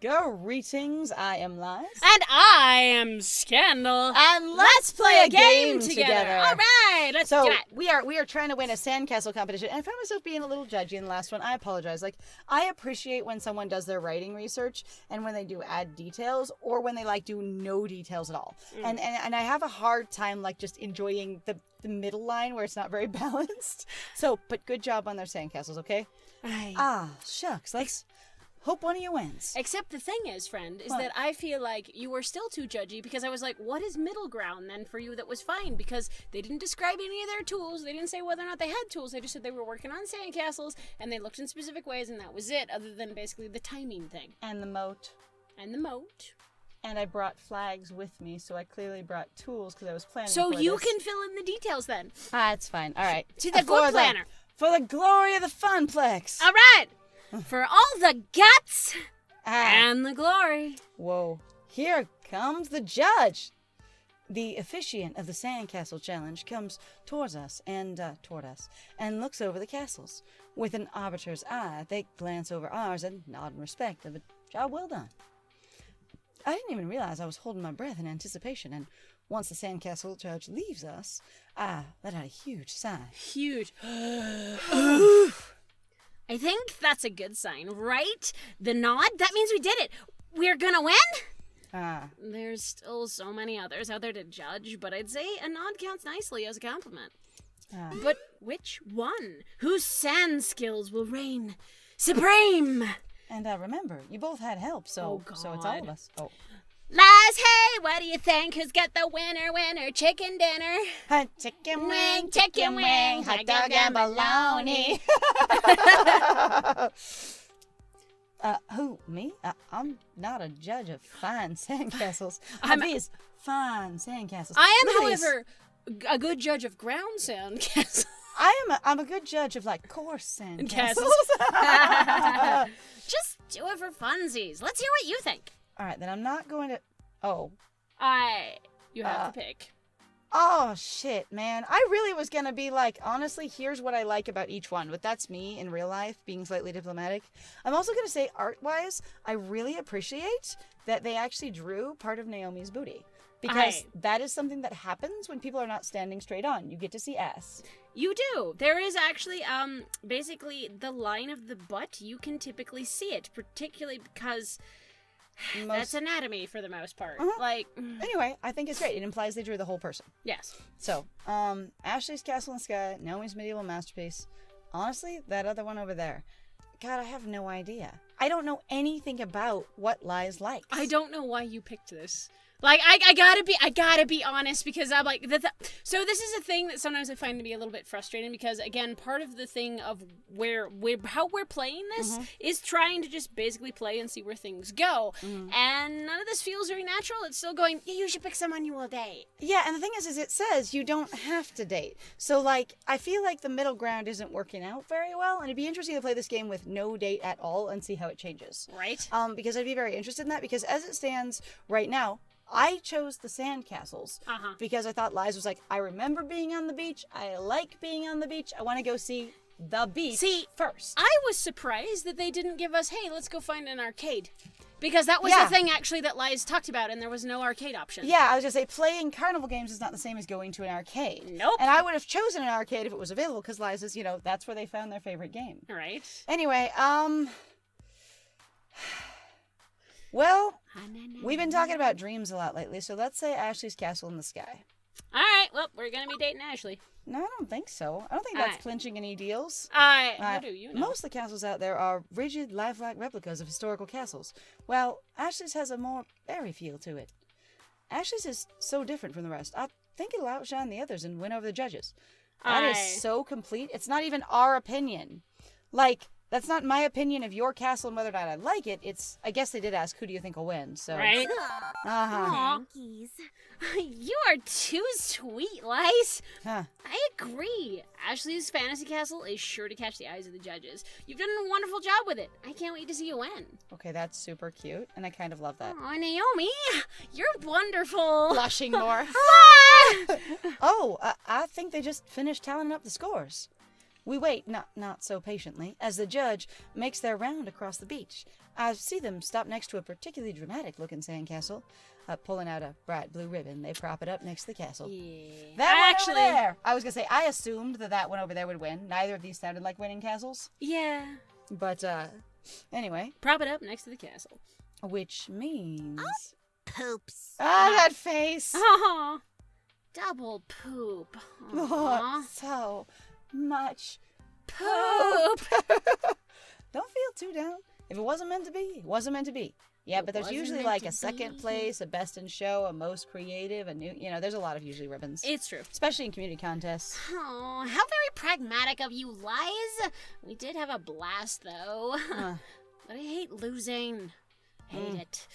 Greetings, I am Lies. And I am Scandal. And let's play a game together. All right, let's do it. We are trying to win a sandcastle competition, and I found myself being a little judgy in the last one. I apologize. I appreciate when someone does their writing research and when they do add details, or when they do no details at all. And I have a hard time just enjoying the middle line where it's not very balanced. So, but good job on their sandcastles, okay? Shucks. Let's hope one of you wins. Except the thing is, friend, that I feel like you were still too judgy, because I was like, what is middle ground then for you that was fine? Because they didn't describe any of their tools. They didn't say whether or not they had tools. They just said they were working on sandcastles, and they looked in specific ways, and that was it, other than basically the timing thing. And the moat. And I brought flags with me, so I clearly brought tools because I was planning so for you this. can fill in the details then. It's fine. All right. To the good planner. For the glory of the funplex. All right. For all the guts and the glory. Whoa. Here comes the judge. The officiant of the Sandcastle Challenge comes towards us and looks over the castles. With an arbiter's eye, they glance over ours and nod in respect of a job well done. I didn't even realize I was holding my breath in anticipation, and once the Sandcastle judge leaves us, I let out a huge sigh. Huge. I think that's a good sign, right? The nod? That means we did it. We're gonna win? There's still so many others out there to judge, but I'd say a nod counts nicely as a compliment. But which one? Whose sand skills will reign supreme? And remember, you both had help, so it's all of us. Oh. Lies, hey, what do you think? Who's got the winner chicken dinner? Chicken wing, hot dog and bologna. Who, me? I'm not a judge of fine sandcastles. These fine sandcastles. I am, however, a good judge of ground sandcastles. I'm a good judge of coarse sandcastles. Just do it for funsies. Let's hear what you think. All right, then I'm not going to... Oh. You have to pick. Oh, shit, man. I really was going to be honestly, here's what I like about each one. But that's me in real life, being slightly diplomatic. I'm also going to say, art-wise, I really appreciate that they actually drew part of Naomi's booty. Because that is something that happens when people are not standing straight on. You get to see ass. You do. There is actually, basically, the line of the butt, you can typically see it. Particularly because... That's anatomy for the most part. Anyway, I think it's great. It implies they drew the whole person. Yes. So, Ashley's Castle in the Sky, Naomi's Medieval Masterpiece. Honestly, that other one over there. God, I have no idea. I don't know anything about what Lies likes. I don't know why you picked this. I gotta be honest, because I'm so this is a thing that sometimes I find to be a little bit frustrating, because again, part of the thing of how we're playing this is trying to just basically play and see where things go, and none of this feels very natural. It's still going, yeah, you should pick someone you will date. Yeah, and the thing is it says you don't have to date. So I feel like the middle ground isn't working out very well, and it'd be interesting to play this game with no date at all and see how it changes. Right. Because I'd be very interested in that, because as it stands right now, I chose the sandcastles because I thought Lies was I remember being on the beach. I like being on the beach. I want to go see the beach first. I was surprised that they didn't give us, hey, let's go find an arcade. Because that was the thing, actually, that Lies talked about, and there was no arcade option. Yeah, I was going to say, playing carnival games is not the same as going to an arcade. Nope. And I would have chosen an arcade if it was available, because Lies is, that's where they found their favorite game. Right. Anyway, well, we've been talking about dreams a lot lately, so let's say Ashley's Castle in the Sky. All right, well, we're going to be dating Ashley. No, I don't think so. I don't think that's clinching any deals. How do you know? Most of the castles out there are rigid, lifelike replicas of historical castles. Well, Ashley's has a more airy feel to it. Ashley's is so different from the rest. I think it'll outshine the others and win over the judges. That is so complete. It's not even our opinion. That's not my opinion of your castle and whether or not I like it. It's, I guess they did ask, who do you think will win? So. Right? Monkeys. You are too sweet, Lice. Huh. I agree. Ashley's Fantasy Castle is sure to catch the eyes of the judges. You've done a wonderful job with it. I can't wait to see you win. Okay, that's super cute, and I kind of love that. Oh, Naomi, you're wonderful. Blushing more. I think they just finished tallying up the scores. We wait, not so patiently, as the judge makes their round across the beach. I see them stop next to a particularly dramatic-looking sandcastle. Pulling out a bright blue ribbon, they prop it up next to the castle. Yeah. That one over there! I was going to say, I assumed that one over there would win. Neither of these sounded like winning castles. Yeah. But, anyway. Prop it up next to the castle. Which means... Poops. Ah, that face! Aw. Double poop. Oh, so much Poop. Don't feel too down. If it wasn't meant to be, it wasn't meant to be. Yeah, but there's wasn't usually meant like to a second be. place, a best in show, a most creative, a new, there's a lot of usually ribbons. It's true. Especially in community contests. Oh, how very pragmatic of you, Liz. We did have a blast, though. But I hate losing. Hate it.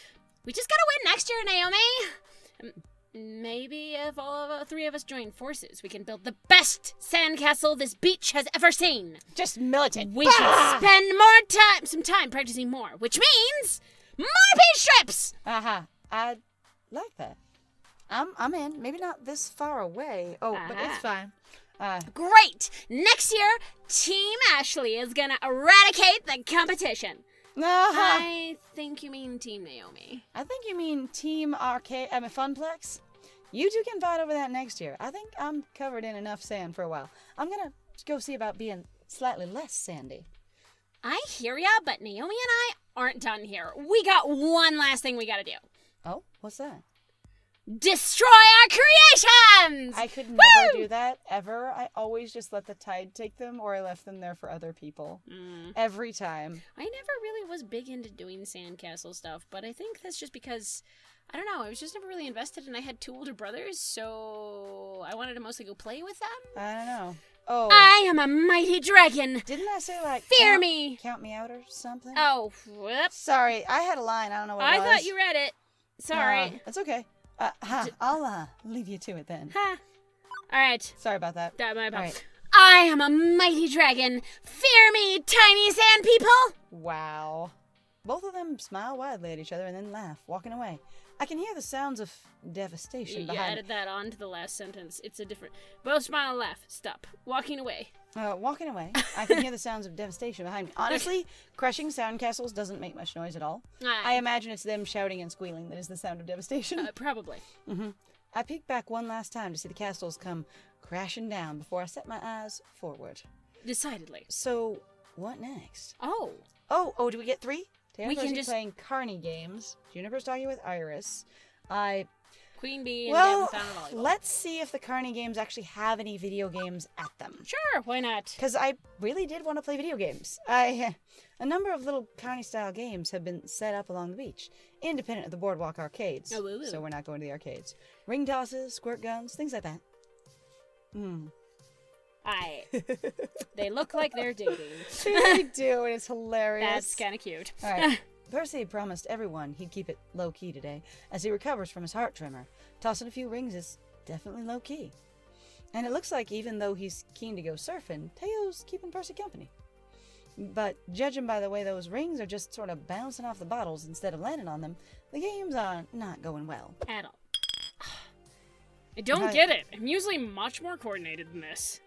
We just gotta win next year, Naomi. Maybe if all of three of us join forces, we can build the best sandcastle this beach has ever seen. Just militant. We should spend some time practicing more, which means more beach trips. I like that. I'm in. Maybe not this far away. Oh, but it's fine. Great. Next year, Team Ashley is gonna eradicate the competition. I think you mean Team Naomi. I think you mean Team Arcade. Funplex. You two can fight over that next year. I think I'm covered in enough sand for a while. I'm gonna go see about being slightly less sandy. I hear ya, but Naomi and I aren't done here. We got one last thing we gotta do. Oh, what's that? Destroy our creations! I could never do that, ever. I always just let the tide take them, or I left them there for other people. Every time. I never really was big into doing sandcastle stuff, but I think that's just because, I don't know, I was just never really invested, and I had two older brothers, so I wanted to mostly go play with them. I don't know. Oh. I am a mighty dragon! Didn't I say, like, fear me! Count me out or something? Oh, whoops. Sorry, I had a line. I don't know what it was. I thought you read it. Sorry. It's okay. I'll leave you to it then. Ha. All right. Sorry about that. My bad. All right. I am a mighty dragon. Fear me, tiny sand people. Wow. Both of them smile widely at each other and then laugh, walking away. I can hear the sounds of devastation You behind. added that on to the last sentence. It's a different. Both smile and laugh. Stop. Walking away. Walking away. I can hear the sounds of devastation behind me. Honestly, crushing sandcastles doesn't make much noise at all. I imagine it's them shouting and squealing that is the sound of devastation. Probably. I peek back one last time to see the castles come crashing down before I set my eyes forward. Decidedly. So, what next? Oh, do we get three? We can just playing carny games. Juniper's talking with Iris. Queen Bee and Well, Devin found a volleyball. let's see if the carny games actually have any video games at them. Sure, why not? Because I really did want to play video games. A number of little carny-style games have been set up along the beach, independent of the boardwalk arcades. Oh, woo-woo. So we're not going to the arcades. Ring tosses, squirt guns, things like that. They look like they're dating. They do, and it's hilarious. That's kind of cute. All right. Percy promised everyone he'd keep it low-key today, as he recovers from his heart tremor. Tossing a few rings is definitely low-key. And it looks like even though he's keen to go surfing, Teo's keeping Percy company. But judging by the way those rings are just sort of bouncing off the bottles instead of landing on them, the games are not going well. At all. I don't get it. I'm usually much more coordinated than this.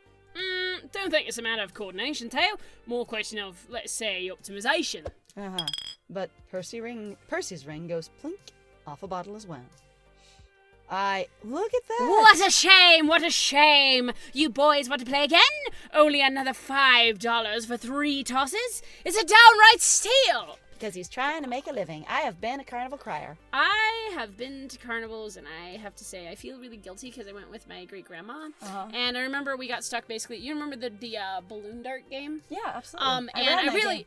Don't think it's a matter of coordination, Teo. More question of, let's say, optimization. But Percy's ring goes plink off a bottle as well. Look at that! What a shame! What a shame! You boys want to play again? Only another $5 for 3 tosses? It's a downright steal! Because he's trying to make a living. I have been a carnival crier. I have been to carnivals, and I have to say, I feel really guilty because I went with my great-grandma. And I remember we got stuck, basically. You remember the balloon dart game? Yeah, absolutely. And I really...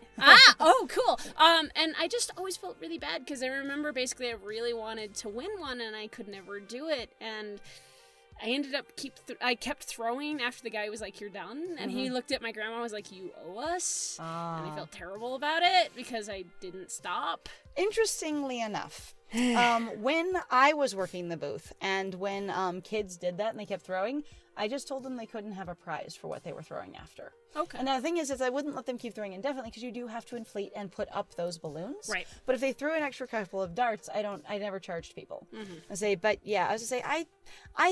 oh, cool. And I just always felt really bad because I remember, basically, I really wanted to win one, and I could never do it. And I ended up I kept throwing after the guy was like, "You're done," and he looked at my grandma and was like, "You owe us," and I felt terrible about it because I didn't stop. Interestingly enough, when I was working the booth and when kids did that and they kept throwing, I just told them they couldn't have a prize for what they were throwing after. Okay. And now the thing is I wouldn't let them keep throwing indefinitely because you do have to inflate and put up those balloons. Right. But if they threw an extra couple of darts, I never charged people. I say, but yeah, I was to say, I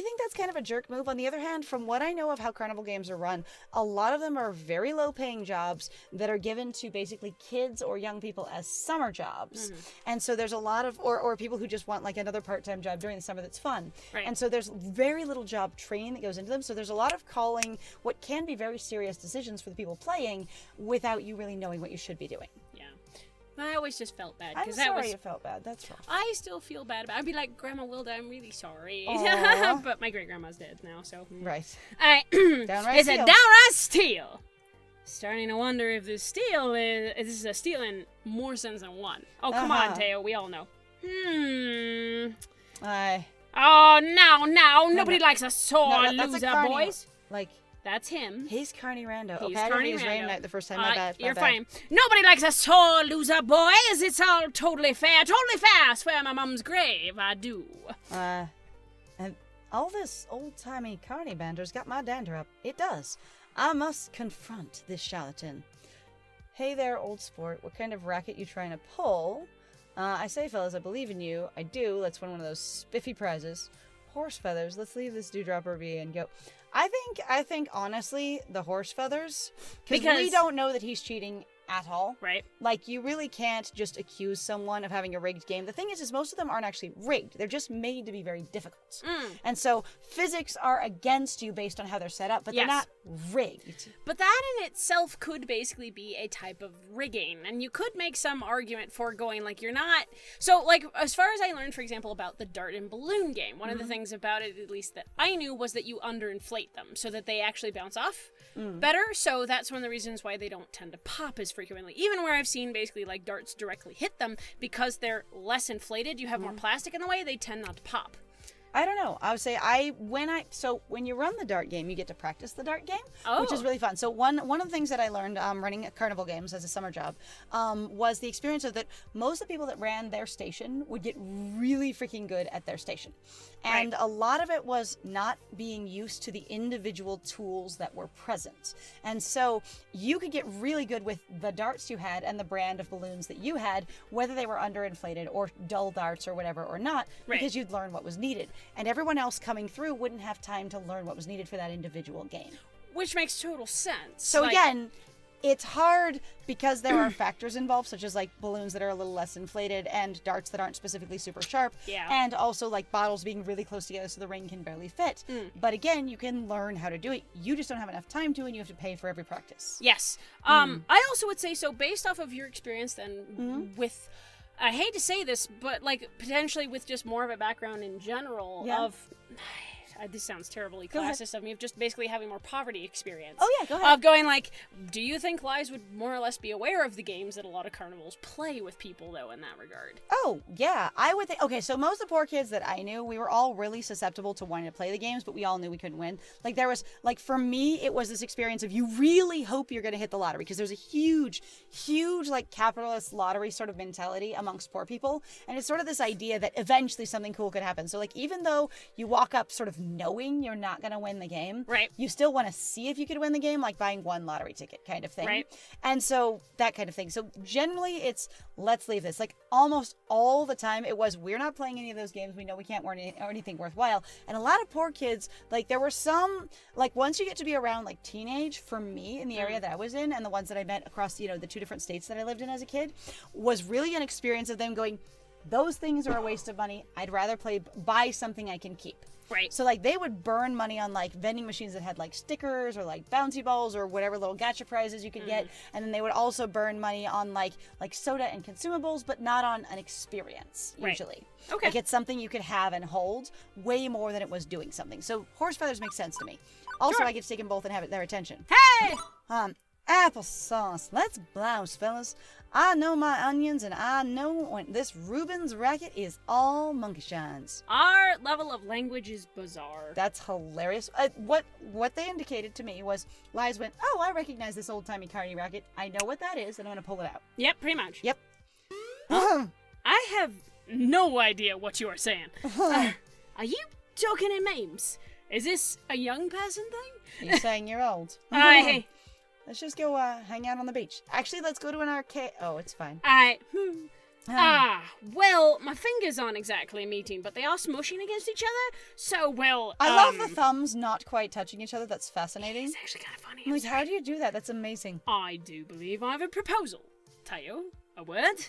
think that's kind of a jerk move. On the other hand, from what I know of how carnival games are run, a lot of them are very low paying jobs that are given to basically kids or young people as summer jobs. And so there's a lot of, or people who just want like another part-time job during the summer that's fun. Right. And so there's very little job training that goes into them. So there's a lot of calling what can be very serious decisions for the people playing without you really knowing what you should be doing. Yeah. I always just felt bad. I'm sorry you felt bad. That's rough. I still feel bad about it. I'd be like, Grandma Wilda, I'm really sorry. Aw. But my great-grandma's dead now, so... Right. Downright It's a steal. downright steal. Starting to wonder if this steal is a steal in more sense than one. Oh, come on, Teo. We all know. Oh, now. Nobody likes a sore that's loser, a carny, boys. Like, That's him. he's Carney Rando. He's Okay, I didn't Carney use Rando. Rain Night the first time. My bad. You're fine. Nobody likes a sore loser, boys. It's all totally fair. Totally fair. I swear my mum's grave. I do. And all this old-timey carny banter's got my dander up. It does. I must confront this charlatan. Hey there, old sport. What kind of racket you trying to pull? I say, fellas, I believe in you. I do. Let's win one of those spiffy prizes. Horse feathers. Let's leave this dewdropper be and go. I think honestly, the horse feathers, because we don't know that he's cheating at all. Right. Like, you really can't just accuse someone of having a rigged game. The thing is most of them aren't actually rigged. They're just made to be very difficult. And so physics are against you based on how they're set up, but they're not rigged. But that in itself could basically be a type of rigging. And you could make some argument for going, like, you're not... So, like, as far as I learned, for example, about the dart and balloon game, one of the things about it, at least that I knew, was that you underinflate them so that they actually bounce off better. So that's one of the reasons why they don't tend to pop as frequently. Even where I've seen basically like darts directly hit them, because they're less inflated, you have more plastic in the way, they tend not to pop. I don't know. I would say when you run the dart game, you get to practice the dart game, which is really fun. So one of the things that I learned running carnival games as a summer job was the experience of that most of the people that ran their station would get really freaking good at their station. And a lot of it was not being used to the individual tools that were present. And so you could get really good with the darts you had and the brand of balloons that you had, whether they were underinflated or dull darts or whatever or not, because you'd learn what was needed. And everyone else coming through wouldn't have time to learn what was needed for that individual game. Which makes total sense. So again, it's hard because there are factors involved, such as like balloons that are a little less inflated and darts that aren't specifically super sharp. Yeah. And also like bottles being really close together so the ring can barely fit. But again, you can learn how to do it. You just don't have enough time to, and you have to pay for every practice. Yes. I also would say, so based off of your experience then with... I hate to say this, but like potentially with just more of a background in general of... This sounds terribly classist of me, of just basically having more poverty experience. Oh yeah, go ahead. Of going like, do you think Lies would more or less be aware of the games that a lot of carnivals play with people, though, in that regard? Oh, yeah. I would think... Okay, so most of the poor kids that I knew, we were all really susceptible to wanting to play the games, but we all knew we couldn't win. Like, there was... Like, for me, it was this experience of you really hope you're going to hit the lottery, because there's a huge, like, capitalist lottery sort of mentality amongst poor people, and it's sort of this idea that eventually something cool could happen. So, like, even though you walk up sort of knowing you're not going to win the game, you still want to see if you could win the game, like buying one lottery ticket kind of thing. And so that kind of thing. So generally it's, let's leave this. Like almost all the time it was, we're not playing any of those games. We know we can't win anything worthwhile. And a lot of poor kids, like there were some, like once you get to be around like teenage, for me in the area that I was in, and the ones that I met across, the 2 different states that I lived in as a kid, was really an experience of them going, those things are a waste of money. I'd rather buy something I can keep. So like they would burn money on like vending machines that had like stickers or like bouncy balls or whatever little gacha prizes you could get, and then they would also burn money on like soda and consumables, but not on an experience usually. Like it's something you could have and hold way more than it was doing something. So horse feathers make sense to me. Also, I get to take them both and have their attention. Hey! Applesauce. Let's blouse, fellas. I know my onions, and I know when this Reuben's racket is all monkey shines. Our level of language is bizarre. That's hilarious. What they indicated to me was, Lies went, oh, I recognize this old-timey carny racket. I know what that is, and I'm going to pull it out. Yep, pretty much. Yep. I have no idea what you are saying. Are you talking in memes? Is this a young person thing? You're saying you're old. I. Let's just go hang out on the beach. Actually, let's go to an arcade. Oh, it's fine. Well, my fingers aren't exactly meeting, but they are smushing against each other. So, well, I love the thumbs not quite touching each other. That's fascinating. It's actually kind of funny. Like, how do you do that? That's amazing. I do believe I have a proposal. Tayo, a word?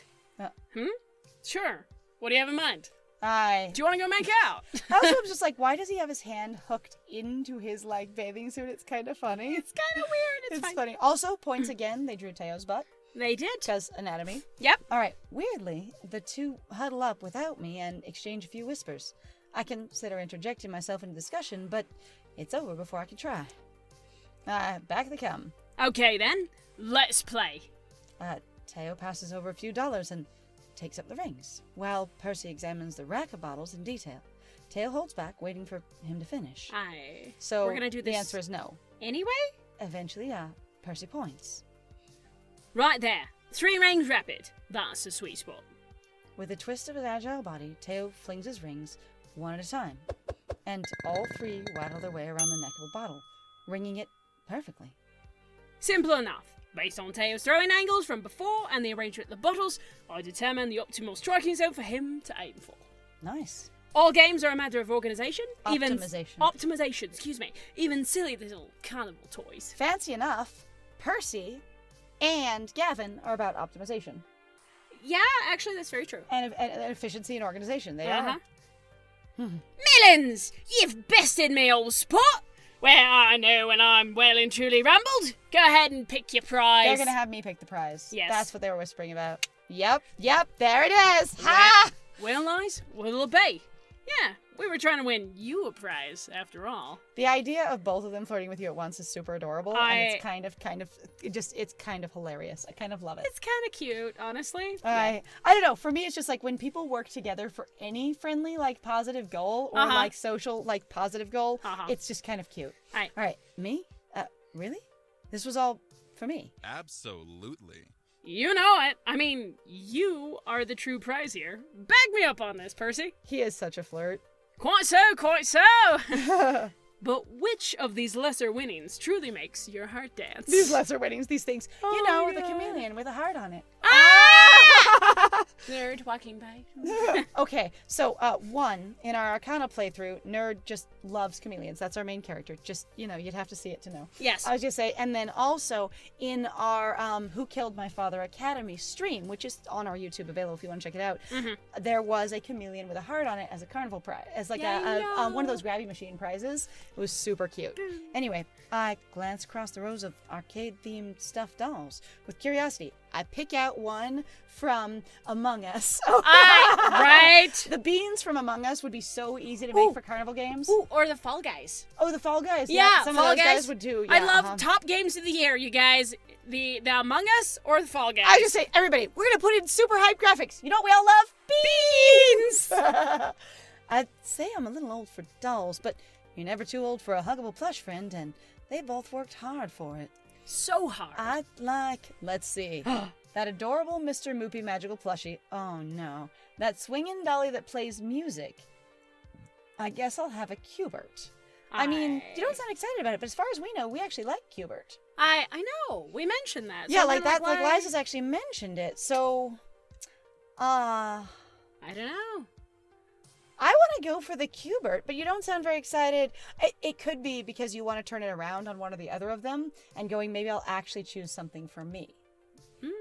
Sure. What do you have in mind? Do you want to go make out? Also, I'm just like, why does he have his hand hooked into his, like, bathing suit? It's kind of funny. It's kind of weird. It's funny. Also, points again, they drew Teo's butt. They did. Because anatomy. Yep. All right. Weirdly, the two huddle up without me and exchange a few whispers. I consider interjecting myself into discussion, but it's over before I can try. Back they come. Okay, then. Let's play. Teo passes over a few dollars and takes up the rings, while Percy examines the rack of bottles in detail. Teo holds back, waiting for him to finish. So we're gonna do this. The answer is no. Anyway? Eventually, Percy points. Right there. 3 rings rapid. That's a sweet spot. With a twist of his agile body, Teo flings his rings one at a time, and all 3 waddle their way around the neck of a bottle, ringing it perfectly. Simple enough. Based on Teo's throwing angles from before and the arrangement of the bottles, I determine the optimal striking zone for him to aim for. Nice. All games are a matter of organization. Optimization. Excuse me. Even silly little carnival toys. Fancy enough, Percy and Gavin are about optimization. Yeah, actually, that's very true. And efficiency and organization. They are. Millins! You've bested me, old sport! Well, I know when I'm well and truly rumbled. Go ahead and pick your prize. They're going to have me pick the prize. Yes. That's what they were whispering about. Yep, there it is. Ha! Well, nice. Will it be? Yeah, we were trying to win you a prize, after all. The idea of both of them flirting with you at once is super adorable, and it's it's kind of hilarious. I kind of love it. It's kind of cute, honestly. I don't know. For me, it's just like when people work together for any friendly, like, positive goal or like social, like, positive goal, it's just kind of cute. All right. Me? Really? This was all for me? Absolutely. You know it. I mean, you are the true prize here. Back me up on this, Percy. He is such a flirt. Quite so, quite so. But which of these lesser winnings truly makes your heart dance? These lesser winnings, these things. The chameleon with a heart on it. Nerd walking by. Okay, so 1, in our Arcana playthrough, Nerd just loves chameleons. That's our main character. Just, you'd have to see it to know. Yes. I was just say, and then also in our Who Killed My Father Academy stream, which is on our YouTube available if you want to check it out, there was a chameleon with a heart on it as a carnival prize, as like one of those grabby machine prizes. It was super cute. Anyway, I glance across the rows of arcade-themed stuffed dolls with curiosity. I pick out one from Among Us. Right. The beans from Among Us would be so easy to make for carnival games. Ooh, or the Fall Guys. Oh, the Fall Guys. Yeah, some Fall of those Guys. guys would do. I love top games of the year, you guys. The Among Us or the Fall Guys. I just say, everybody, we're gonna put in super hype graphics. You know what we all love? Beans. I'd say I'm a little old for dolls, but you're never too old for a huggable plush friend, and they both worked hard for it. So hard. Let's see, that adorable Mr. Moopy magical plushie. Oh no, that swinging dolly that plays music. I guess I'll have a Cubert. I mean, you don't sound excited about it, but as far as we know, we actually like Cubert. I know. We mentioned that. Yeah, like that. Like Liza's actually mentioned it. So, I don't know. I want to go for the Cubert, but you don't sound very excited. It could be because you want to turn it around on one or the other of them and going, maybe I'll actually choose something for me.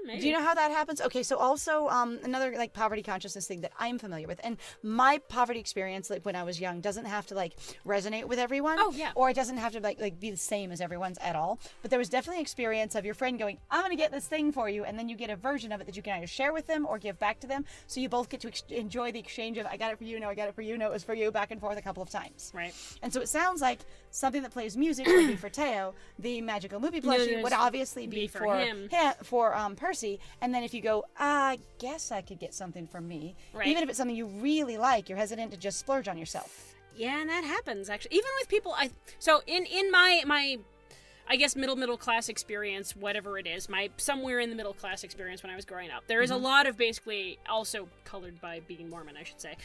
Maybe. Do you know how that happens? Okay, so also another like poverty consciousness thing that I'm familiar with, and my poverty experience like when I was young doesn't have to like resonate with everyone. Oh yeah. Or it doesn't have to like be the same as everyone's at all. But there was definitely experience of your friend going, I'm gonna get this thing for you, and then you get a version of it that you can either share with them or give back to them. So you both get to enjoy the exchange of I got it for you, no I got it for you, no it was for you, back and forth a couple of times. Right. And so it sounds like something that plays music would be for Teo. The magical movie plushie would obviously be for him. For Percy. And then if you go, I guess I could get something for me. Right. Even if it's something you really like, you're hesitant to just splurge on yourself. Yeah, and that happens actually. Even with people, so in my I guess, middle class experience, whatever it is, my somewhere in the middle class experience when I was growing up. There is a lot of basically, also colored by being Mormon, I should say,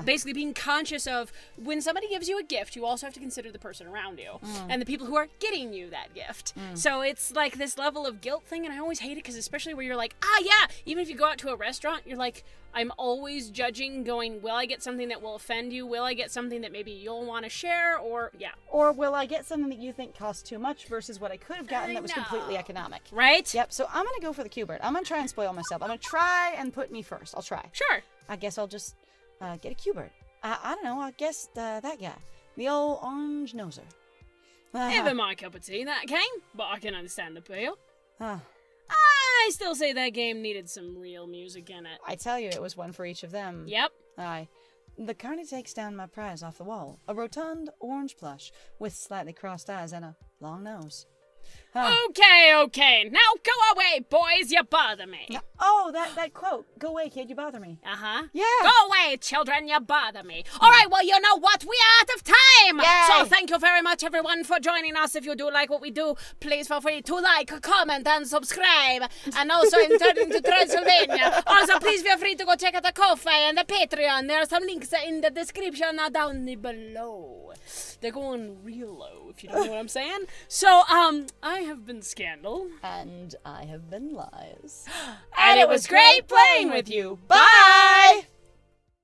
basically being conscious of when somebody gives you a gift, you also have to consider the person around you and the people who are getting you that gift. So it's like this level of guilt thing, and I always hate it because especially where you're like, even if you go out to a restaurant, you're like, I'm always judging, going, will I get something that will offend you? Will I get something that maybe you'll want to share? Or will I get something that you think costs too much versus what I could have gotten that was completely economic? Right? Yep, so I'm going to go for the Q-Bird. I'm going to try and spoil myself. I'm going to try and put me first. I'll try. Sure. I guess I'll just get a Q-Bird. I don't know, I guess that guy. The old orange noser. Never my cup of tea, that game, but I can understand the appeal. I still say that game needed some real music in it. I tell you, it was one for each of them. Yep. Aye. The carny takes down my prize off the wall. A rotund orange plush with slightly crossed eyes and a long nose. Okay. Now go away, boys. You bother me. That quote. Go away, kid. You bother me. Uh-huh. Yeah. Go away, children. You bother me. All right, well, you know what? We are out of time. Yay. So thank you very much, everyone, for joining us. If you do like what we do, please feel free to like, comment, and subscribe. And also in Turning to Transylvania. Also, please feel free to go check out the Ko-fi and the Patreon. There are some links in the description down below. They're going real low, if you don't know what I'm saying. So, I have been Scandal. And I have been Lies. And it was great playing with you. Bye!